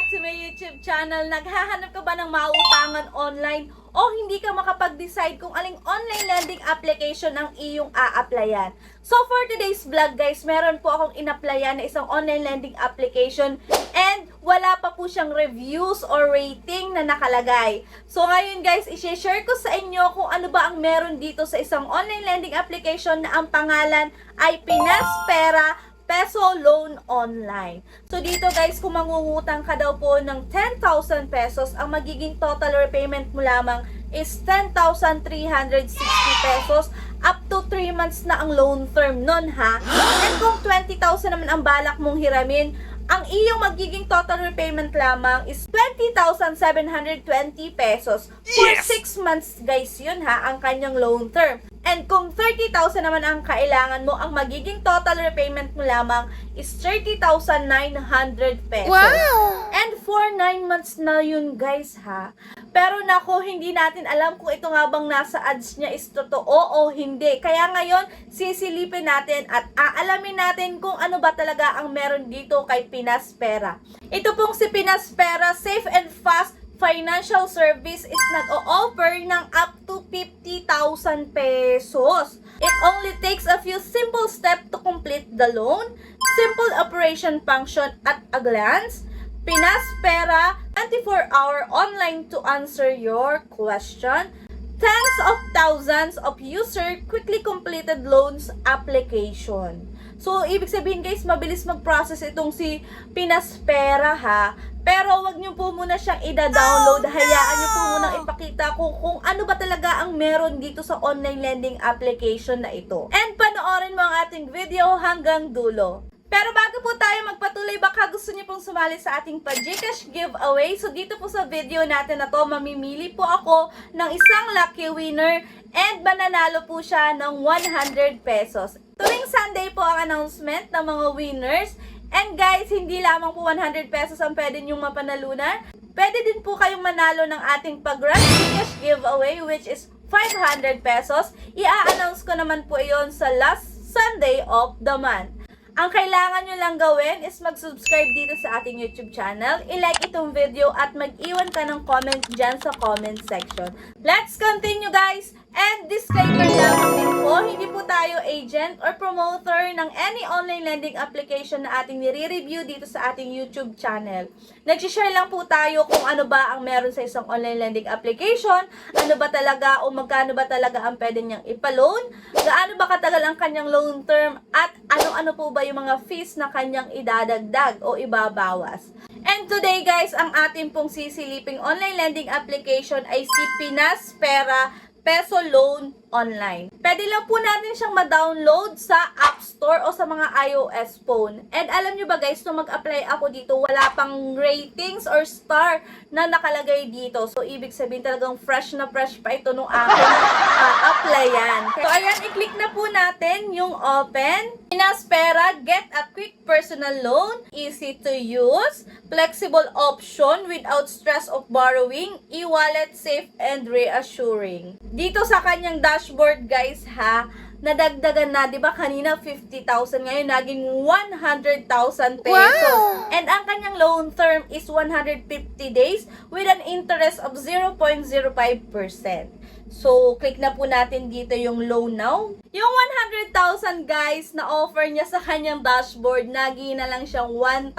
to my YouTube channel. Naghahanap ka ba ng mautangan online o hindi ka makapag-decide kung aling online lending application ang iyong a-applyan? So for today's vlog guys, meron po akong in-applyan na isang online lending application and wala pa po siyang reviews or rating na nakalagay. So ngayon guys, i-share ko sa inyo kung ano ba ang meron dito sa isang online lending application na ang pangalan ay Pinaspera Peso Loan Online. So dito guys, kung mangungutang ka daw po ng 10,000 pesos, ang magiging total repayment mo lamang is 10,360 pesos up to 3 months na ang loan term nun ha. And kung 20,000 naman ang balak mong hiramin, ang iyong magiging total repayment lamang is 20,720 pesos for 6 months guys yun ha, ang kanyang loan term. And kung 30,000 naman ang kailangan mo, ang magiging total repayment mo lamang is 30,900 pesos. Wow! And for 9 months na yun guys ha. Pero nako, hindi natin alam kung ito nga bang nasa ads niya is totoo o hindi. Kaya ngayon, sisilipin natin at aalamin natin kung ano ba talaga ang meron dito kay Pinaspera. Ito pong si Pinaspera, safe and fast financial service, is nag-o-offer ng up to 50,000 pesos. It only takes a few simple steps to complete the loan, simple operation function at a glance. Pinaspera, 24-hour online to answer your question. Tens of thousands of user quickly completed loans application. So, ibig sabihin guys, mabilis mag-process itong si Pinaspera ha. Pero wag niyo po muna siyang ida-download. Hayaan niyo po muna ipakita ko kung ano ba talaga ang meron dito sa online lending application na ito. And panoorin mo ang ating video hanggang dulo. Pero bago po tayo magpatuloy, baka gusto niyo pong sumali sa ating pa-GCash giveaway. So dito po sa video natin na to, mamimili po ako ng isang lucky winner and mananalo po siya ng 100 pesos. Tuwing Sunday po ang announcement ng mga winners. And guys, hindi lamang po 100 pesos ang pwede niyong mapanalunan. Pwede din po kayong manalo ng ating pag-grand GCash giveaway which is 500 pesos. I-a-announce ko naman po iyon sa last Sunday of the month. Ang kailangan nyo lang gawin is mag-subscribe dito sa ating YouTube channel, i-like itong video at mag-iwan ka ng comment dyan sa comment section. Let's continue guys! And disclaimer lamang din po, hindi po tayo agent or promoter ng any online lending application na ating nire-review dito sa ating YouTube channel. Nag-share lang po tayo kung ano ba ang meron sa isang online lending application, ano ba talaga o magkano ba talaga ang pwede niyang ipaloan, gaano ba katagal ang kanyang loan term, at ano-ano po ba yung mga fees na kanyang idadagdag o ibabawas. And today guys, ang ating pong sisiliping online lending application ay si Pinaspera Peso Loan Online. Pwede lang po natin siyang ma-download sa App Store o sa mga iOS phone. And alam nyo ba guys, nung mag-apply ako dito, wala pang ratings or star na nakalagay dito. So, ibig sabihin talagang fresh na fresh pa ito nung aking applyan. So, ayan, i-click na po natin yung open. Pinaspera, get a quick personal loan, easy to use, flexible option without stress of borrowing, e-wallet, safe and reassuring. Dito sa kanyang dashboard guys ha, nadagdagan na, 'di ba kanina 50,000, ngayon naging 100,000 pesos. Wow! And ang kanyang loan term is 150 days with an interest of 0.05%. So, click na po natin dito yung loan now. Yung 100,000 guys na offer niya sa kanyang dashboard, naging na lang siyang 1,000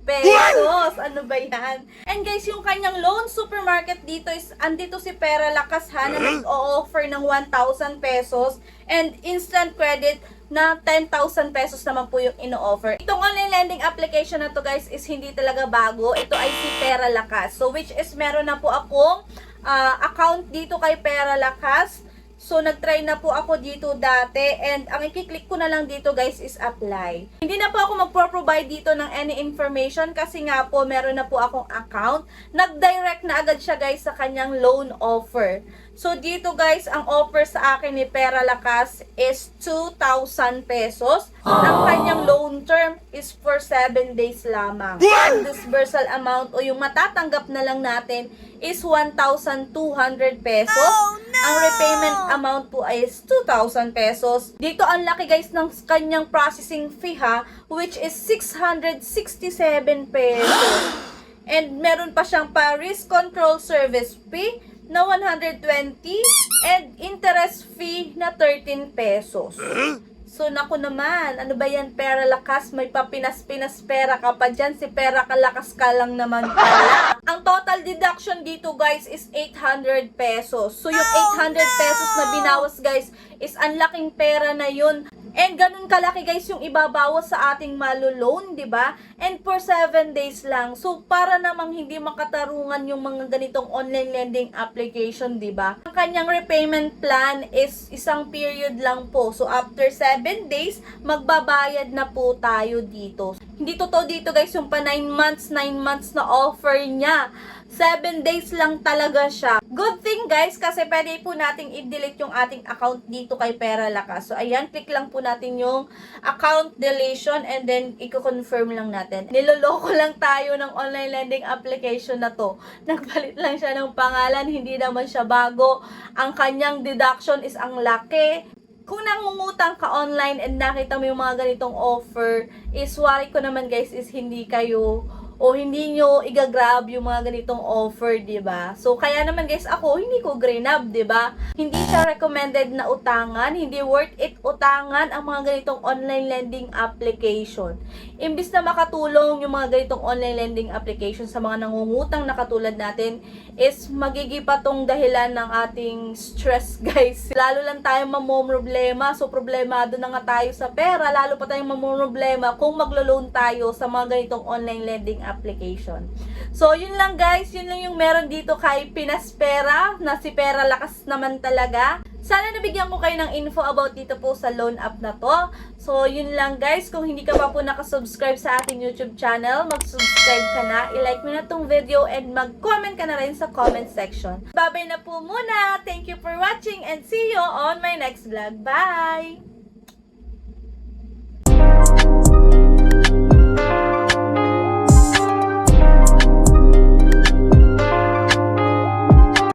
pesos. Ano ba yan? And guys, yung kanyang loan supermarket dito is, andito si Pera Lakas ha, na nag-o-offer ng 1,000 pesos and instant credit na 10,000 pesos naman po yung ino-offer. Itong online lending application na to guys is hindi talaga bago. Ito ay si Pera Lakas. So, which is meron na po akong account dito kay Pera Lakas. So, nag-try na po ako dito dati and ang i-click ko na lang dito guys is apply. Hindi na po ako magpro-provide dito ng any information kasi nga po meron na po akong account. Nag-direct na agad siya guys sa kanyang loan offer. So, dito guys, ang offer sa akin ni Pera Lakas is 2,000 pesos. Ang kanyang loan term is for 7 days lamang. Ang disbursal amount o yung matatanggap na lang natin is 1,200 pesos. Oh, no! Ang repayment amount po ay 2,000 pesos. Dito ang laki guys ng kanyang processing fee ha, which is 667 pesos. And meron pa siyang pa risk control service fee na 120 and interest fee na 13 pesos. So, naku naman, ano ba yan, pera lakas, may papinas-pinas pera ka pa dyan, si pera kalakas ka lang naman pala. Ang total deduction dito guys is 800 pesos. So, yung 800 pesos na binawas guys, is ang laking pera na yun. And ganun kalaki guys yung ibabawas sa ating malo-loan, di ba? And for 7 days lang. So, para namang hindi makatarungan yung mga ganitong online lending application, di ba? Ang kanyang repayment plan is isang period lang po. So, after 7 days, magbabayad na po tayo dito. Hindi totoo dito guys yung pa 9 months na offer niya. 7 days lang talaga siya. Good thing guys, kasi pwede po nating i-delete yung ating account dito kay Pera Lakas. So ayan, click lang po natin yung account deletion and then i-confirm lang natin. Niloloko lang tayo ng online lending application na to. Nagpalit lang siya ng pangalan, hindi naman siya bago. Ang kanyang deduction is ang laki. Kung nangungutang ka online and nakita mo yung mga ganitong offer, is worry ko naman guys is hindi kayo o hindi nyo igagrab yung mga ganitong offer, di ba? So, kaya naman guys, ako, hindi ko grinab, di ba? Hindi siya recommended na utangan, hindi worth it utangan ang mga ganitong online lending application. Imbis na makatulong yung mga ganitong online lending application sa mga nangungutang na katulad natin, is magigipa tong dahilan ng ating stress, guys. Lalo lang tayong mamomroblema, so problemado na nga tayo sa pera, lalo pa tayong mamomroblema kung maglo-loan tayo sa mga ganitong online lending application. So, yun lang guys, yun lang yung meron dito kay Pinaspera, na si Pera Lakas naman talaga. Sana nabigyan ko kayo ng info about dito po sa loan app na to. So, yun lang guys, kung hindi ka pa po nakasubscribe sa ating YouTube channel, mag-subscribe ka na, i-like mo na tong video, and mag-comment ka na rin sa comment section. Bye-bye na po muna! Thank you for watching and see you on my next vlog. Bye!